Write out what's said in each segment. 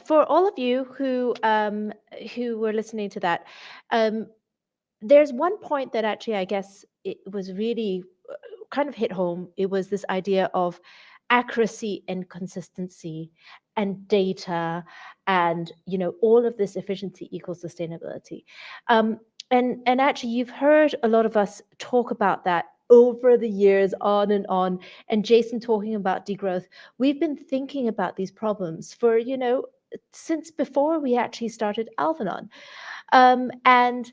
for all of you who were listening to that, um, there's one point that actually I guess it was really kind of hit home. It was this idea of accuracy and consistency and data and all of this efficiency equals sustainability. Um, and actually you've heard a lot of us talk about that over the years on, and Jason talking about degrowth. We've been thinking about these problems for since before we actually started Alvanon. And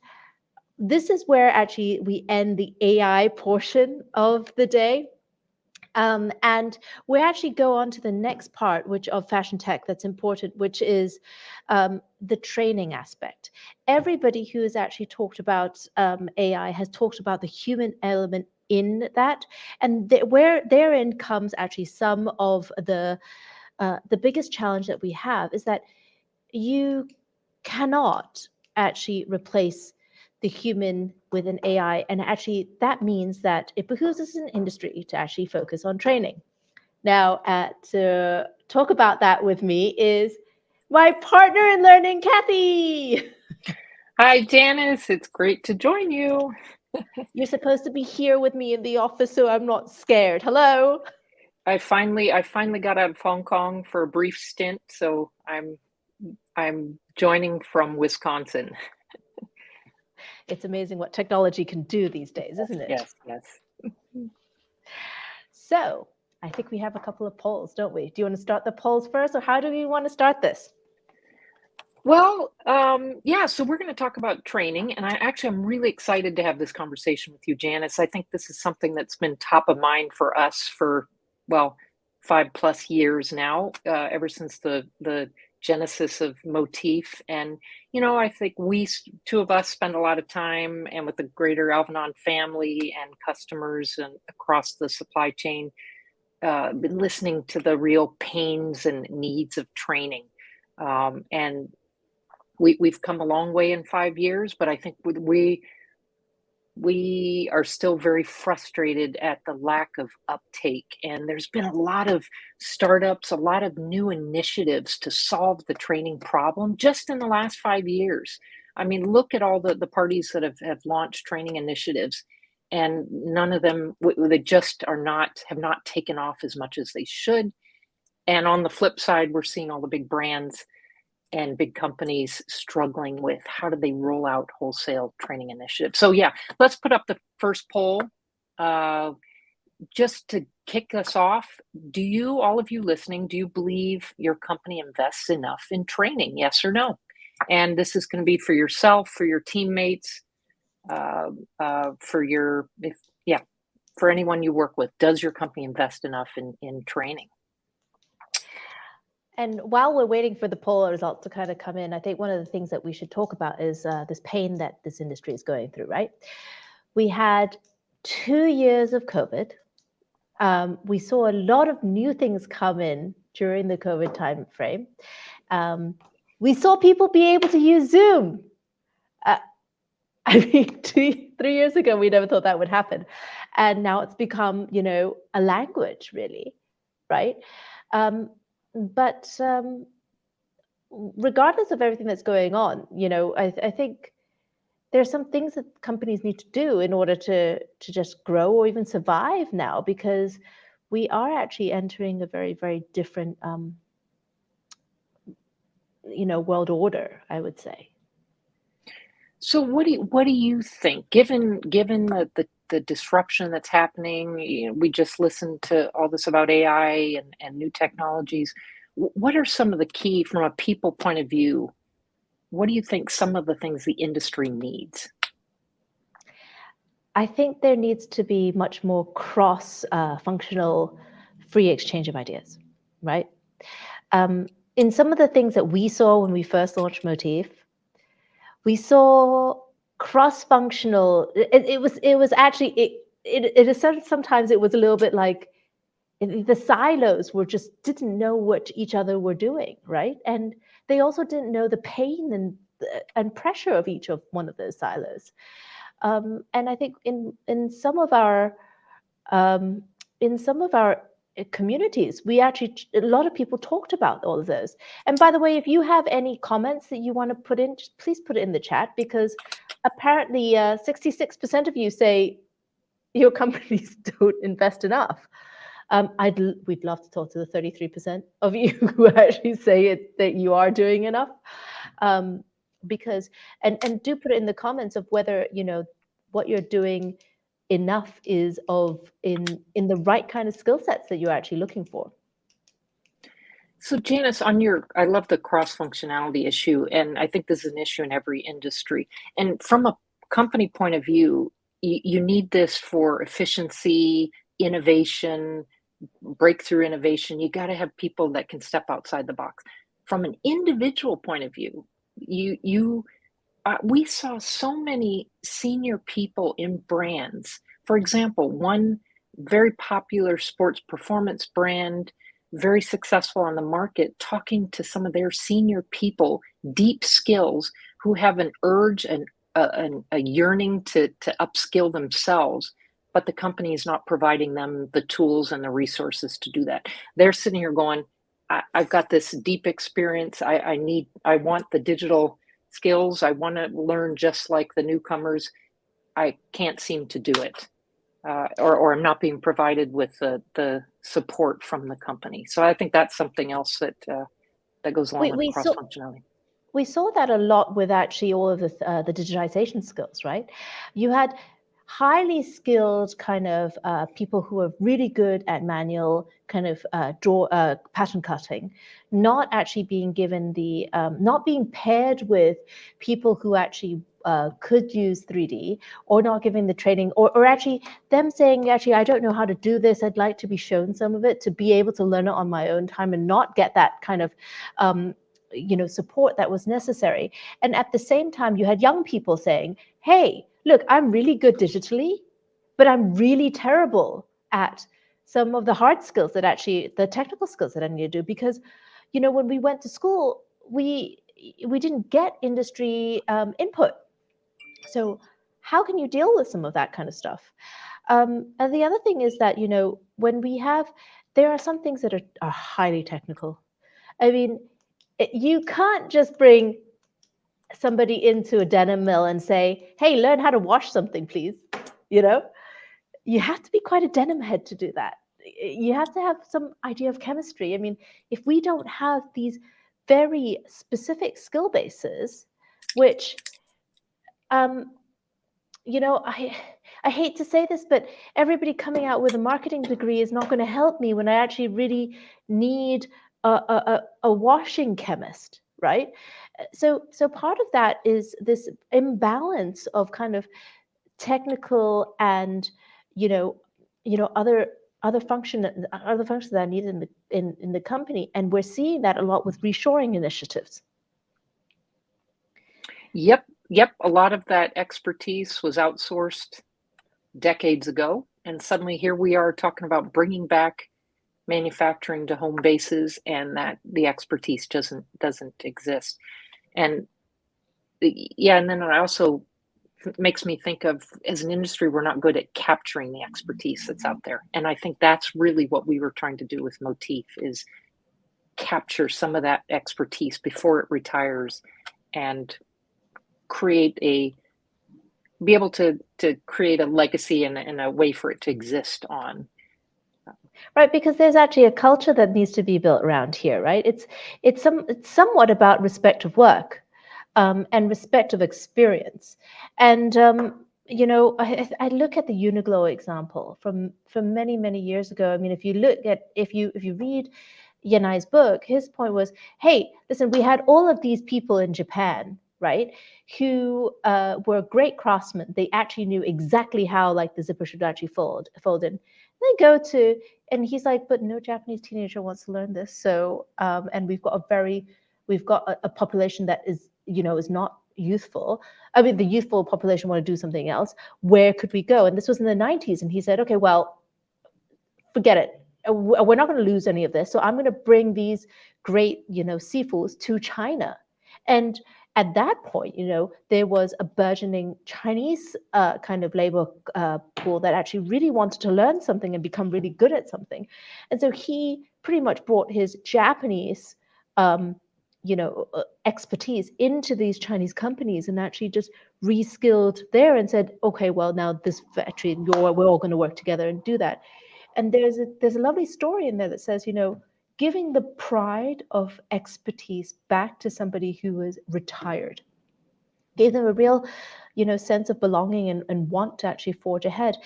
this is where actually we end the AI portion of the day. And we actually go on to the next part, which of fashion tech that's important, which is the training aspect. Everybody who has actually talked about AI has talked about the human element in that, and where therein comes actually some of the biggest challenge that we have is that you cannot actually replace the human with an AI. And actually, that means that it behooves us as an industry to actually focus on training. Now, to talk about that with me is my partner in learning, Kathy. Hi, Janice. It's great to join you. You're supposed to be here with me in the office, so I'm not scared. Hello. I finally got out of Hong Kong for a brief stint, so I'm joining from Wisconsin. It's amazing what technology can do these days, isn't it? Yes, yes. So I think we have a couple of polls, don't we? Do you want to start the polls first, or how do we want to start this? Well, yeah, so we're going to talk about training, and I'm really excited to have this conversation with you, Janice. I think this is something that's been top of mind for us for, well, 5+ years now, ever since the genesis of MOTIF. And, I think two of us spend a lot of time, and with the greater Alvanon family and customers and across the supply chain, been listening to the real pains and needs of training. And we've come a long way in 5 years, but I think we are still very frustrated at the lack of uptake. And there's been a lot of startups, a lot of new initiatives to solve the training problem just in the last 5 years. I mean, look at all the parties that have launched training initiatives, and none of them, they just have not taken off as much as they should. And on the flip side, we're seeing all the big brands and big companies struggling with how do they roll out wholesale training initiatives. So yeah, let's put up the first poll. Just to kick us off, all of you listening, do you believe your company invests enough in training? Yes or no? And this is going to be for yourself, for your teammates, for anyone you work with. Does your company invest enough in training? And while we're waiting for the poll results to kind of come in, I think one of the things that we should talk about is this pain that this industry is going through, right? We had 2 years of COVID. We saw a lot of new things come in during the COVID time frame. We saw people be able to use Zoom. I mean, 3 years ago, we never thought that would happen. And now it's become, a language, really, right? But regardless of everything that's going on, I think there's some things that companies need to do in order to just grow or even survive now, because we are actually entering a very, very different, world order, I would say. So what do you think, given the disruption that's happening? We just listened to all this about AI and new technologies. What are some of the key, from a people point of view, what do you think some of the things the industry needs? I think there needs to be much more cross-functional free exchange of ideas, right? In some of the things that we saw when we first launched MOTIF, we saw cross-functional. It was actually it is sometimes it was a little bit like the silos didn't know what each other were doing, right? And they also didn't know the pain and pressure of each of one of those silos. And I think in some of our communities. We actually, a lot of people talked about all of those. And by the way, if you have any comments that you want to put in, please put it in the chat, because apparently 66% of you say your companies don't invest enough. We'd love to talk to the 33% of you who actually say that you are doing enough. Because, and do put it in the comments of whether, what you're doing enough is in the right kind of skill sets that you're actually looking for. So Janice, I love the cross-functionality issue, and I think this is an issue in every industry. And from a company point of view, you need this for efficiency, innovation, breakthrough innovation. You got to have people that can step outside the box. From an individual point of view, we saw so many senior people in brands. For example, one very popular sports performance brand, very successful on the market, talking to some of their senior people, deep skills, who have an urge and a yearning to upskill themselves, but the company is not providing them the tools and the resources to do that. They're sitting here going, I've got this deep experience. I want the digital skills. I want to learn just like the newcomers. I can't seem to do it. Or I'm not being provided with the support from the company. So I think that's something else that goes along with cross-functionality. We saw that a lot with actually all of the digitization skills, right? You had highly skilled kind of people who are really good at manual kind of pattern cutting, not actually being given not being paired with people who actually could use 3D, or not giving the training, or actually them saying, actually, I don't know how to do this. I'd like to be shown some of it to be able to learn it on my own time and not get that kind of support that was necessary. And at the same time, you had young people saying, hey, look, I'm really good digitally, but I'm really terrible at some of the hard skills the technical skills that I need to do. Because, when we went to school, we didn't get industry input. So how can you deal with some of that kind of stuff? And the other thing is that, there are some things that are highly technical. I mean, you can't just bring somebody into a denim mill and say, hey, learn how to wash something, please. You have to be quite a denim head to do that. You have to have some idea of chemistry. I mean, if we don't have these very specific skill bases, which, I hate to say this, but everybody coming out with a marketing degree is not going to help me when I actually really need a washing chemist, right? So part of that is this imbalance of kind of technical and other functions that are needed in the company, and we're seeing that a lot with reshoring initiatives. Yep. A lot of that expertise was outsourced decades ago, and suddenly here we are talking about bringing back manufacturing to home bases, and that the expertise doesn't exist. And and then it also makes me think of, as an industry, we're not good at capturing the expertise that's out there. And I think that's really what we were trying to do with MOTIF, is capture some of that expertise before it retires, and be able to create a legacy and a way for it to exist on. Right, because there's actually a culture that needs to be built around here, right? It's somewhat about respect of work, and respect of experience. And I look at the Uniqlo example from many years ago. I mean, if you read Yanai's book, his point was, hey, listen, we had all of these people in Japan, right, who were great craftsmen. They actually knew exactly how, like, the zipper should actually fold in. They go to, and he's like, but no Japanese teenager wants to learn this. So, and we've got a population that is not youthful. I mean, the youthful population want to do something else. Where could we go? And this was in the 90s. And he said, okay, well, forget it. We're not going to lose any of this. So I'm going to bring these great, seafoods to China. And at that point, there was a burgeoning Chinese kind of labor pool that actually really wanted to learn something and become really good at something. And so he pretty much brought his Japanese, expertise into these Chinese companies and actually just reskilled there and said, okay, well, now this factory, we're all going to work together and do that. And there's a lovely story in there that says, giving the pride of expertise back to somebody who was retired gave them a real sense of belonging and want to actually forge ahead.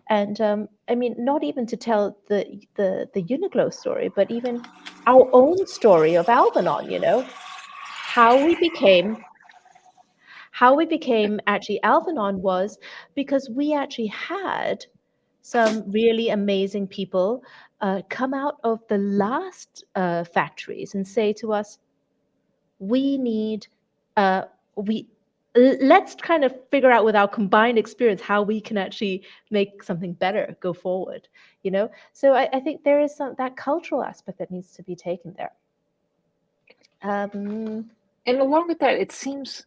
And I mean, not even to tell the Uniqlo story, but even our own story of Alvanon, how we became actually Alvanon was because we actually had some really amazing people come out of the last factories and say to us, we need uh, we let's kind of figure out with our combined experience how we can actually make something better go forward. So I think there is that cultural aspect that needs to be taken there. And along with that, it seems,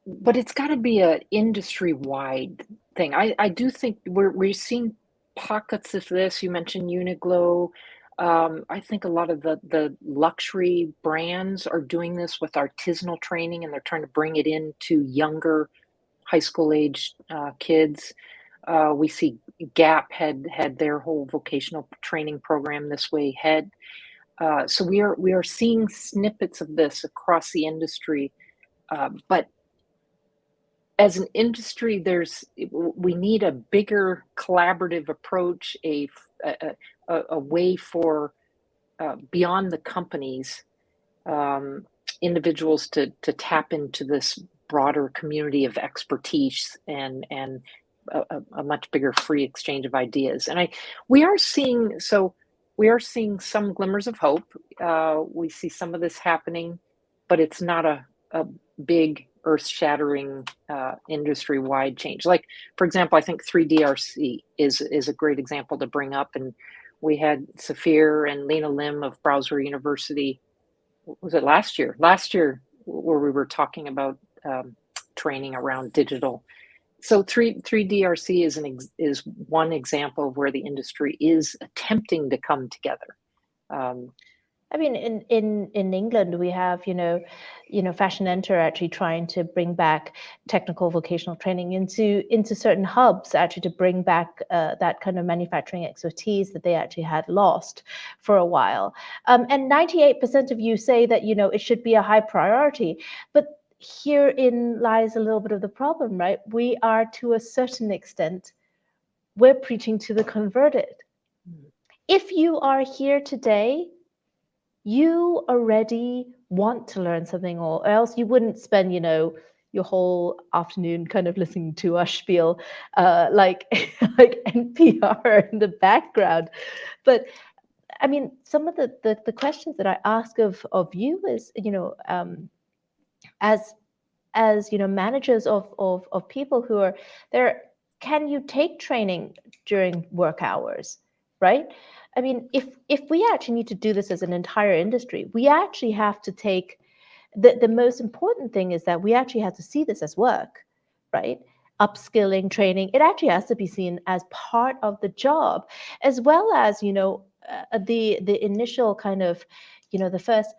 but it's got to be an industry-wide thing. I do think we're seeing pockets of this. You mentioned Uniqlo. I think a lot of the luxury brands are doing this with artisanal training, and they're trying to bring it into younger high school age kids. We see Gap had their whole vocational training program this way ahead. So we are seeing snippets of this across the industry, but as an industry, we need a bigger collaborative approach, a way for beyond the companies, individuals to tap into this broader community of expertise and a much bigger free exchange of ideas. And we are seeing some glimmers of hope. We see some of this happening, but it's not a big earth-shattering industry-wide change. Like, for example, I think 3DRC is a great example to bring up. And we had Safir and Lena Lim of Browser University. Was it last year? Last year, where we were talking about training around digital. So 3DRC is one example of where the industry is attempting to come together. I mean, in England, we have Fashion Enter actually trying to bring back technical vocational training into certain hubs, actually to bring back that kind of manufacturing expertise that they actually had lost for a while. And 98% of you say that it should be a high priority, but herein lies a little bit of the problem, right? We are, to a certain extent, we're preaching to the converted. If you are here today, you already want to learn something, or else you wouldn't spend, your whole afternoon kind of listening to us spiel like like NPR in the background. But I mean, some of the questions that I ask of you is, as managers of people who are there, can you take training during work hours, right? I mean, if we actually need to do this as an entire industry, we actually have to take the most important thing is that we actually have to see this as work, right? Upskilling, training, it actually has to be seen as part of the job, as well as the initial kind of the first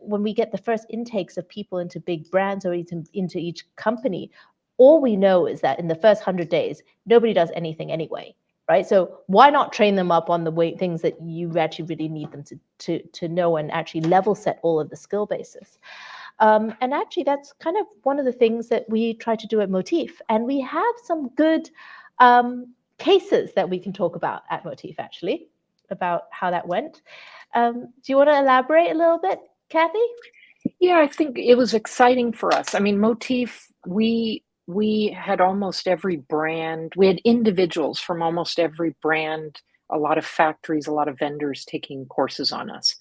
when we get the first intakes of people into big brands or into each company, all we know is that in the first 100 days, nobody does anything anyway, right? So why not train them up on the way things that you actually really need them to know and actually level set all of the skill bases. And actually, that's kind of one of the things that we try to do at MOTIF. And we have some good cases that we can talk about at MOTIF, actually, about how that went. Do you want to elaborate a little bit, Kathy? Yeah, I think it was exciting for us. I mean, MOTIF, we had almost every brand. We had individuals from almost every brand, a lot of factories, a lot of vendors taking courses on us.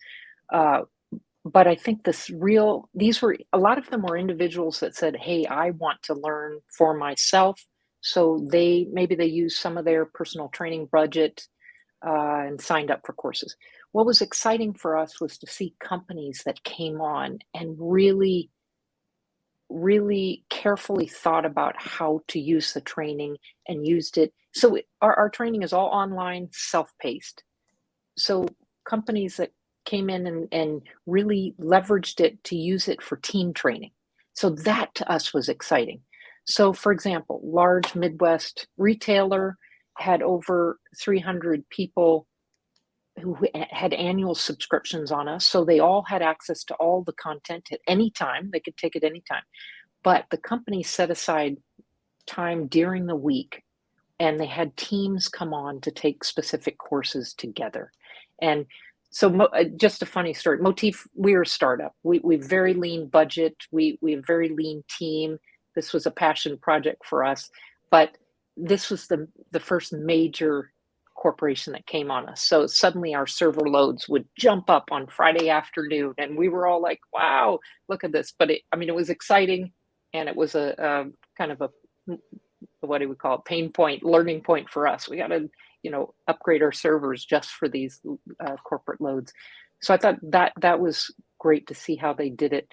But I think a lot of them were individuals that said, hey, I want to learn for myself. So maybe they used some of their personal training budget and signed up for courses. What was exciting for us was to see companies that came on and really really carefully thought about how to use the training and used it. So our training is all online, self-paced. So companies that came in and really leveraged it to use it for team training. So that to us was exciting. So for example, large Midwest retailer had over 300 people who had annual subscriptions on us. So they all had access to all the content at any time. They could take it anytime. But the company set aside time during the week and they had teams come on to take specific courses together. And so just a funny story, MOTIF, we're a startup. We very lean budget. We have very lean team. This was a passion project for us, but this was the first major corporation that came on us. So suddenly our server loads would jump up on Friday afternoon and we were all like, wow, look at this. But it was exciting, and it was a kind of a, what do we call it, pain point, learning point for us. We got to, upgrade our servers just for these corporate loads. So I thought that was great to see how they did it.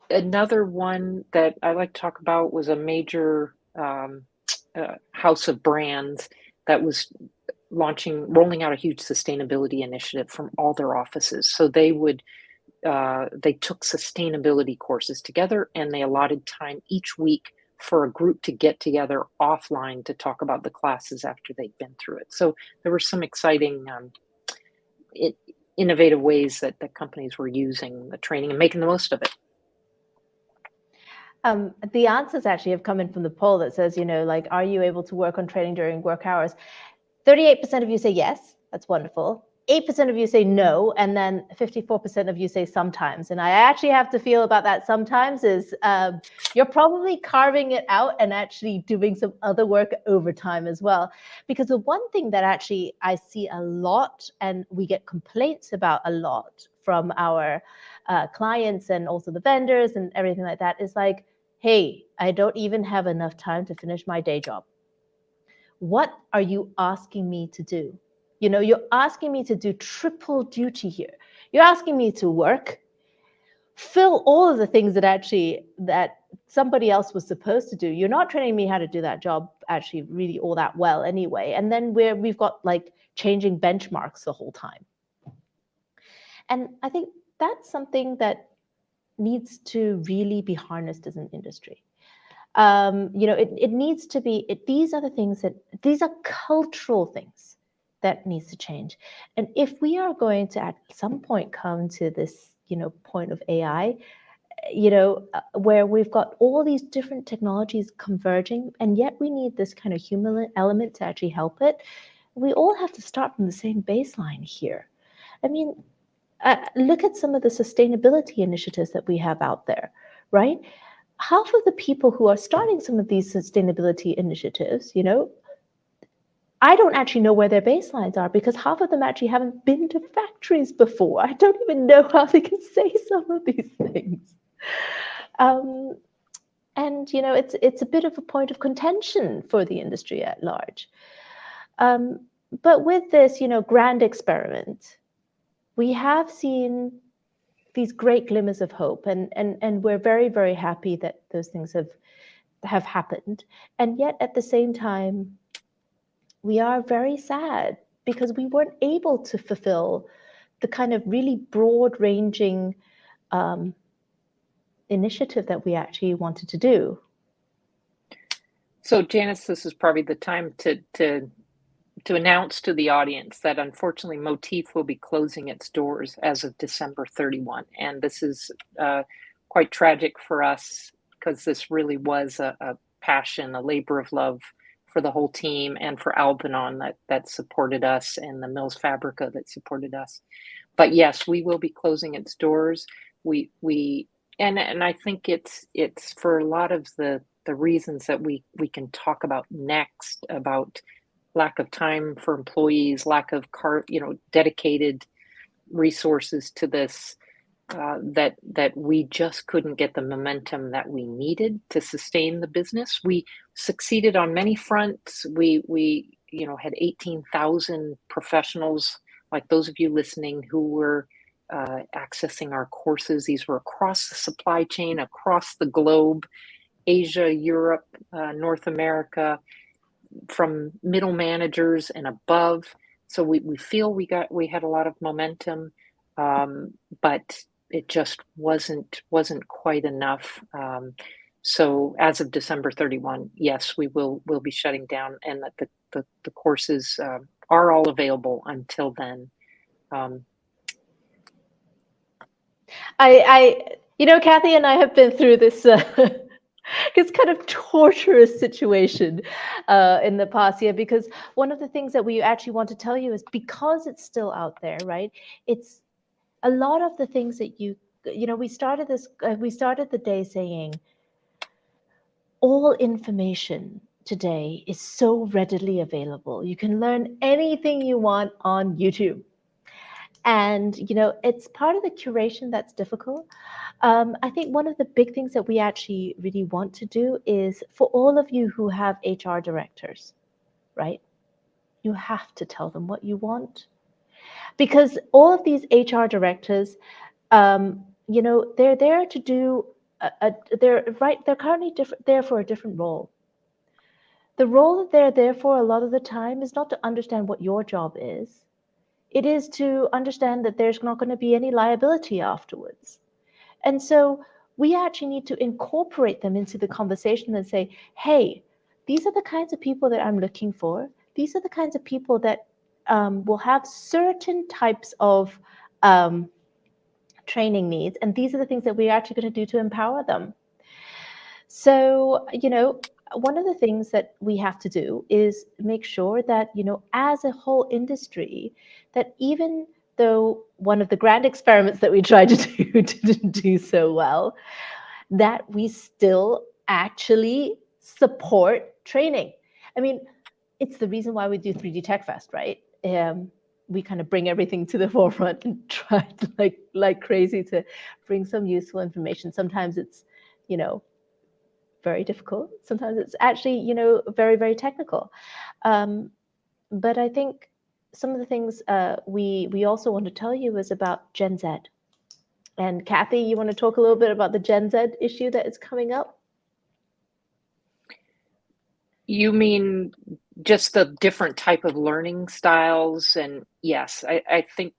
Another one that I like to talk about was a major house of brands that was rolling out a huge sustainability initiative from all their offices. So they took sustainability courses together, and they allotted time each week for a group to get together offline to talk about the classes after they'd been through it. So there were some exciting, innovative ways that the companies were using the training and making the most of it. The answers actually have come in from the poll that says, are you able to work on training during work hours? 38% of you say yes, that's wonderful. 8% of you say no, and then 54% of you say sometimes. And I actually have to feel about that sometimes is you're probably carving it out and actually doing some other work overtime as well. Because the one thing that actually I see a lot, and we get complaints about a lot from our clients and also the vendors and everything like that, is like, hey, I don't even have enough time to finish my day job. What are you asking me to do? You're asking me to do triple duty here. You're asking me to work, fill all of the things that somebody else was supposed to do. You're not training me how to do that job actually really all that well anyway. And then we've got like changing benchmarks the whole time. And I think that's something that needs to really be harnessed as an industry. It needs to be, these are the things these are cultural things that needs to change. And if we are going to at some point come to this, point of AI, where we've got all these different technologies converging, and yet we need this kind of human element to actually help it, we all have to start from the same baseline here. I mean, look at some of the sustainability initiatives that we have out there, right? Half of the people who are starting some of these sustainability initiatives, I don't actually know where their baselines are, because half of them actually haven't been to factories before. I don't even know how they can say some of these things. And, it's a bit of a point of contention for the industry at large. But with this, grand experiment, we have seen these great glimmers of hope, and we're very, very happy that those things have happened. And yet at the same time, we are very sad because we weren't able to fulfill the kind of really broad-ranging initiative that we actually wanted to do. So Janice, this is probably the time to announce to the audience that unfortunately MOTIF will be closing its doors as of December 31. And this is quite tragic for us, because this really was a passion, a labor of love for the whole team and for Alvanon that supported us, and the Mills Fabrica that supported us. But yes, we will be closing its doors. And I think it's for a lot of the reasons that we can talk about next, about lack of time for employees, lack of dedicated resources to this, that we just couldn't get the momentum that we needed to sustain the business. We succeeded on many fronts. We had 18,000 professionals, like those of you listening, who were accessing our courses. These were across the supply chain, across the globe, Asia, Europe, North America, from middle managers and above. So we feel we had a lot of momentum, but it just wasn't quite enough. So as of December 31, yes, we'll be shutting down, and that the courses are all available until then. Kathy and I have been through this this kind of torturous situation in the past year, because one of the things that we actually want to tell you is, because it's still out there, right? It's a lot of the things that we started the day saying, all information today is so readily available. You can learn anything you want on YouTube. And, it's part of the curation that's difficult. I think one of the big things that we actually really want to do is, for all of you who have HR directors, right? You have to tell them what you want. Because all of these HR directors, they're there to do, they're currently there for a different role. The role that they're there for a lot of the time is not to understand what your job is. It is to understand that there's not going to be any liability afterwards. And so we actually need to incorporate them into the conversation and say, hey, these are the kinds of people that I'm looking for. These are the kinds of people that will have certain types of training needs. And these are the things that we're actually going to do to empower them. So, one of the things that we have to do is make sure that, as a whole industry, that even though one of the grand experiments that we tried to do didn't do so well, that we still actually support training. I mean, it's the reason why we do 3D Tech Fest, right? We kind of bring everything to the forefront and try to, like crazy, to bring some useful information. Sometimes it's, very difficult. Sometimes it's actually, very, very technical. But I think some of the things we also want to tell you is about Gen Z. And Kathy, you want to talk a little bit about the Gen Z issue that is coming up? You mean just the different type of learning styles? And yes, I think,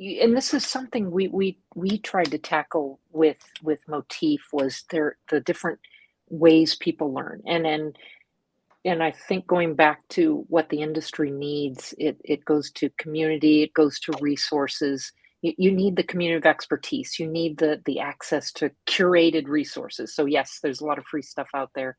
and this is something we tried to tackle with MOTIF, was the different ways people learn. And I think, going back to what the industry needs, it goes to community, it goes to resources. You need the community of expertise. You need the access to curated resources. So yes, there's a lot of free stuff out there,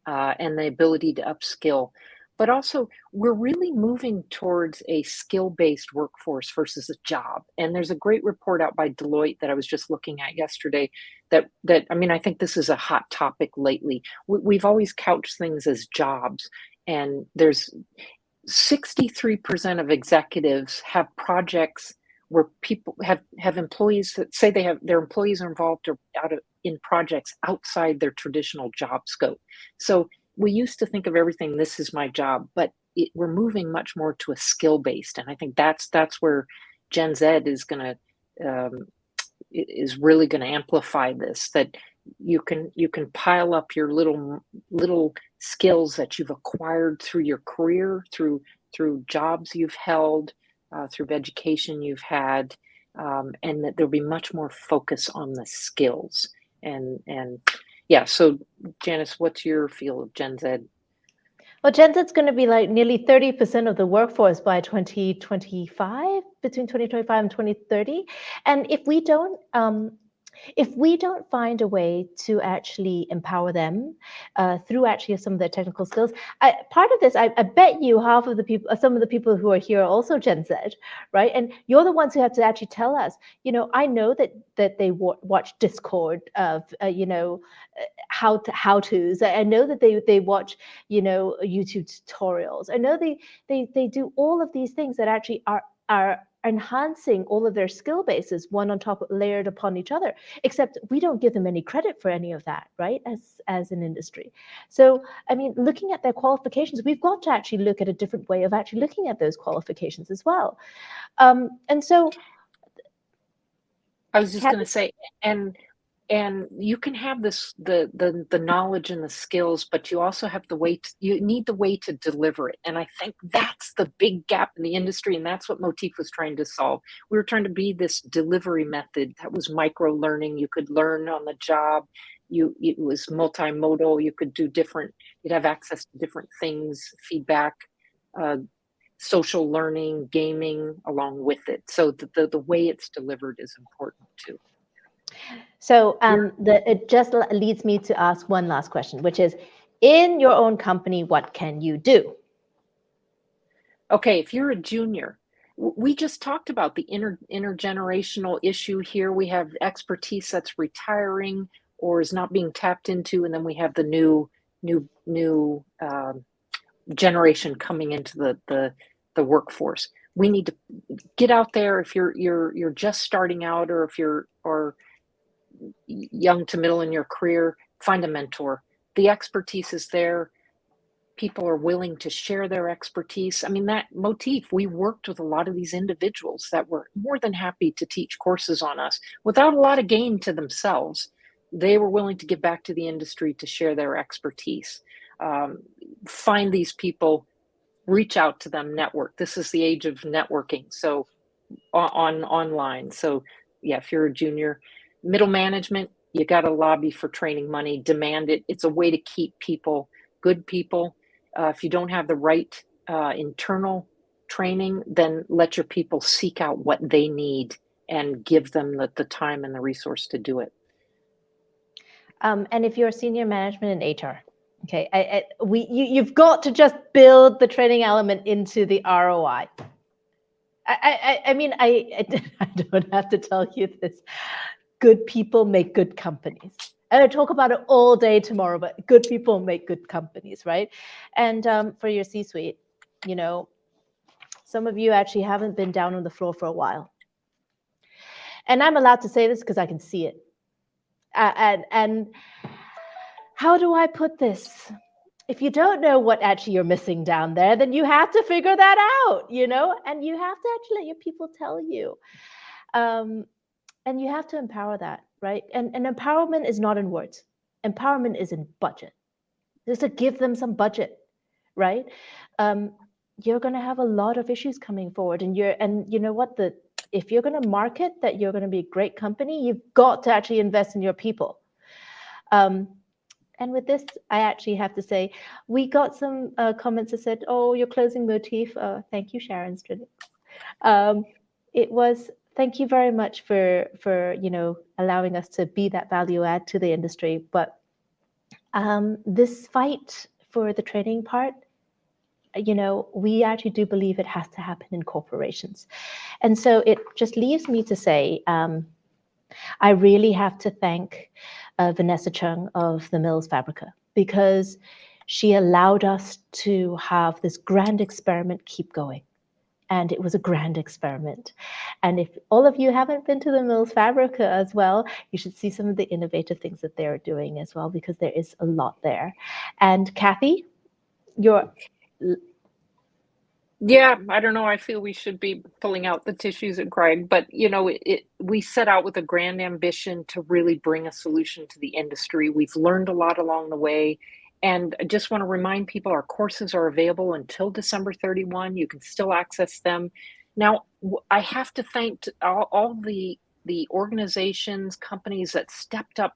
and the ability to upskill. But also, we're really moving towards a skill-based workforce versus a job. And there's a great report out by Deloitte that I was just looking at yesterday, that I mean, I think this is a hot topic lately. We've always couched things as jobs, and there's 63% of executives have projects where people have employees that say their employees are involved or in projects outside their traditional job scope. So we used to think of everything, this is my job, but we're moving much more to a skill based, and I think that's where Gen Z is really going to amplify this. That you can pile up your little skills that you've acquired through your career, through jobs you've held, through education you've had, and that there'll be much more focus on the skills. And yeah, so Janice, what's your feel of Gen Z? Well, Gen Z is going to be like nearly 30% of the workforce by 2025, between 2025 and 2030. And if we don't find a way to actually empower them through actually some of their technical skills, part of this, I bet you half of the people, some of the people who are here are also Gen Z, right? And you're the ones who have to actually tell us, I know that they watch Discord of, how-tos. I know that they watch, YouTube tutorials. I know they do all of these things that actually are are enhancing all of their skill bases, one on top, layered upon each other, except we don't give them any credit for any of that, right, as an industry. So, I mean, looking at their qualifications, we've got to actually look at a different way of actually looking at those qualifications as well. And so I was just going to say, and you can have the knowledge and the skills, but you also have you need the way to deliver it. And I think that's the big gap in the industry, and that's what MOTIF was trying to solve. We were trying to be this delivery method that was micro learning. You could learn on the job. It was multimodal. You could do different. You'd have access to different things, feedback, social learning, gaming along with it. So the way it's delivered is important too. So it just leads me to ask one last question, which is, in your own company, what can you do? Okay, if you're a junior, we just talked about the intergenerational issue here. We have expertise that's retiring or is not being tapped into, and then we have the new generation coming into the workforce. We need to get out there. If you're just starting out, or if you're young to middle in your career, find a mentor. The expertise is there. People are willing to share their expertise. I mean, that MOTIF, we worked with a lot of these individuals that were more than happy to teach courses on us without a lot of gain to themselves. They were willing to give back to the industry to share their expertise. Find these people, reach out to them, network. This is the age of networking. So online. So yeah, if you're a junior, middle management, you got to lobby for training money, demand it. It's a way to keep people, good people. If you don't have the right internal training, then let your people seek out what they need and give them the time and the resource to do it. And if you're senior management in HR, okay, you've got to just build the training element into the ROI. I mean, I don't have to tell you this. Good people make good companies. And I talk about it all day tomorrow, but good people make good companies, right? And for your C-suite, you know, some of you actually haven't been down on the floor for a while. And I'm allowed to say this because I can see it. And how do I put this? If you don't know what actually you're missing down there, then you have to figure that out, you know, and you have to actually let your people tell you. And you have to empower that, right? And empowerment is not in words. Empowerment is in budget. Just to give them some budget, right? You're going to have a lot of issues coming forward, and you know what? If you're going to market that you're going to be a great company, you've got to actually invest in your people. And with this, I actually have to say, we got some comments that said, "Oh, you're closing MOTIF." Thank you, Sharon Striddick. It was. Thank you very much for you know, allowing us to be that value add to the industry. But this fight for the training part, you know, we actually do believe it has to happen in corporations. And so it just leaves me to say, I really have to thank Vanessa Chung of the Mills Fabrica, because she allowed us to have this grand experiment keep going. And it was a grand experiment. And if all of you haven't been to the Mills Fabrica as well, you should see some of the innovative things that they're doing as well, because there is a lot there. And Kathy, Yeah, I don't know. I feel we should be pulling out the tissues and crying, but you know, we set out with a grand ambition to really bring a solution to the industry. We've learned a lot along the way, and I just want to remind people our courses are available until December 31. You can still access them. Now, I have to thank all the organizations, companies that stepped up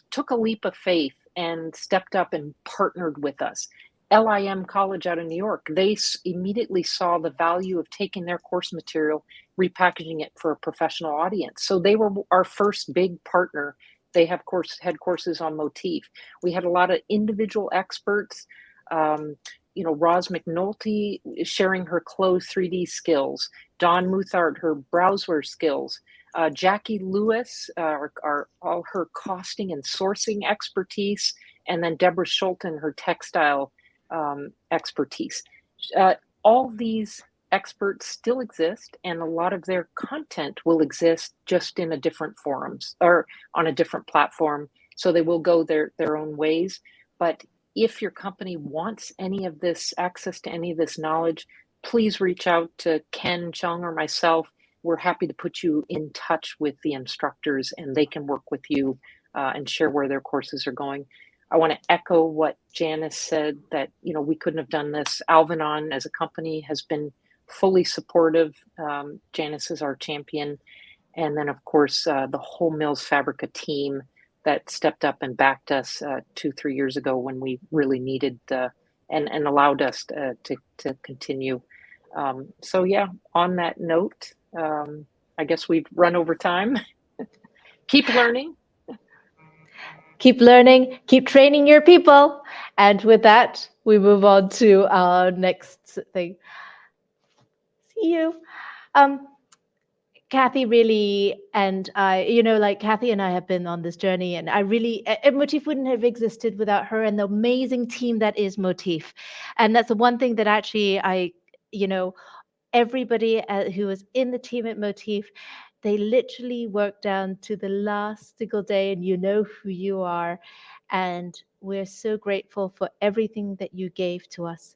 took a leap of faith and stepped up and partnered with us. LIM College out of New York, they immediately saw the value of taking their course material, repackaging it for a professional audience. So they were our first big partner. They had courses on MOTIF. We had a lot of individual experts. You know, Roz McNulty sharing her clothes 3D skills, Dawn Muthart, her browswear skills, Jackie Lewis, all her costing and sourcing expertise, and then Deborah Schulten, her textile expertise. All these experts still exist, and a lot of their content will exist just in a different forums or on a different platform. So they will go their own ways. But if your company wants any of this access to any of this knowledge, please reach out to Ken Chung or myself. We're happy to put you in touch with the instructors, and they can work with you and share where their courses are going. I want to echo what Janice said, that we couldn't have done this. Alvanon as a company has been fully supportive. Janice is our champion. And then, of course, the whole Mills Fabrica team that stepped up and backed us 2-3 years ago when we really needed and allowed us to continue. So, yeah, on that note, I guess we've run over time. Keep learning. Keep learning, keep training your people. And with that, we move on to our next thing. See you. Kathy really and I, like Kathy and I have been on this journey, and I really, MOTIF wouldn't have existed without her and the amazing team that is MOTIF. And that's the one thing that actually everybody who was in the team at MOTIF, they literally worked down to the last single day, and you know who you are. And we're so grateful for everything that you gave to us.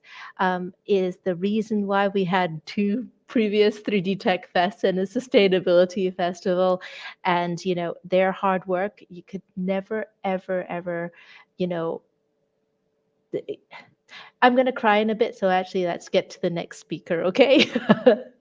Is the reason why we had 2 previous 3D Tech Fests and a sustainability festival. And, their hard work, you could never, ever, ever, you know, I'm going to cry in a bit. So actually, let's get to the next speaker, okay?